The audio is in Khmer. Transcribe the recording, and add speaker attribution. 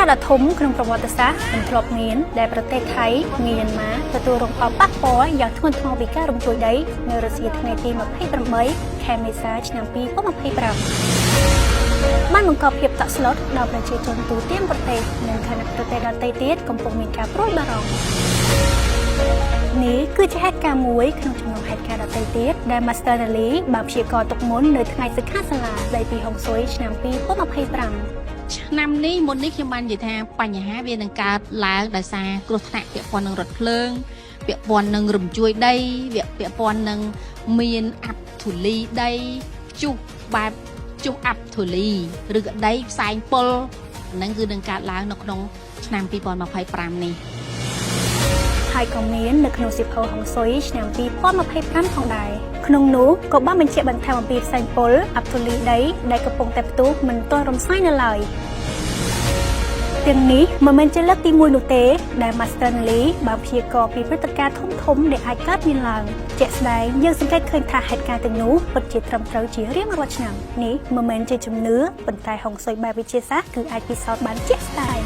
Speaker 1: ការណ៍ដ៏ធំក្នុងប្រវត្តិសាស្ត្រមិនធ្លាប់មានដែលប្រទេសថៃមីយ៉ាន់ម៉ាទទួលរងផលប៉ះពាល់យ៉ាងធ្ងន់ធ្ងរពីការរំជួយដីនៅរសៀលថ្ងៃទី28 ខែមេសាឆ្នាំ2025បានបង្កភាពតក់ស្លុតដល់ប្រជាជនទូទាំងប្រទេសនិងខណៈប្រទេសដទៃទៀតកំពុងមានការព្រួយបារម្ភនេះគឺជាហេតុការណ៍មួយក្នុងចំណោមហេតុការណ៍ដទៃទៀតដែល Master Nally បានព្យាករណ៍ទុកមុននៅថ្ងៃសិក្ខាសាលាស្ដីពីហុងស៊ុយឆ្នាំ2025
Speaker 2: ឆ្នាំនេះមុននេះខ្ញុំបាននិយាយថាបញ្ហាវានឹងកើតឡើងដោយសារគ្រោះថ្នាក់ពាក់ព័ន្ធនឹងរថភ្លើងពាក់ព័ន្ធនឹងរំជួយដីពាក់ព័ន្ធនឹងមានអបធូលីដីព្យុះបែបព្យុះអបធូលីឬក៏ដីផ្សែងពុលហ្នឹងគឺនឹងកើតឡើងនៅក្នុងឆ្នាំ2025នេះ
Speaker 1: ហើយក៏មាននៅក្នុងសៀវភៅហុងស៊ុយឆ្នាំ2025ផងដែរក្នុងនោះក៏បានបញ្ជាក់បន្ថែមអំពីផ្សែងពុលអបធូលីដីដែលកំពុងតែផ្ទុះមិនទាន់រំសាយនៅឡើយទាំងនេះមិនមែនជាលើកទី1នោះទេដែល Master Nally បានព្យាករណ៍ពីព្រឹត្តិការណ៍ធំៗដែលអាចកើតមានឡើងជាក់ស្ដែងយើងសង្កេតឃើញថាហេតុការណ៍ទាំងនោះពិតជាត្រឹមត្រូវជារៀងរាល់ឆ្នាំនេះមិនមែនជាជំនឿប៉ុន្តែហុងស៊ុយបែបវិទ្យាសាស្ត្រគឺអាចពិសោធន៍បានជាក់ស្ដែង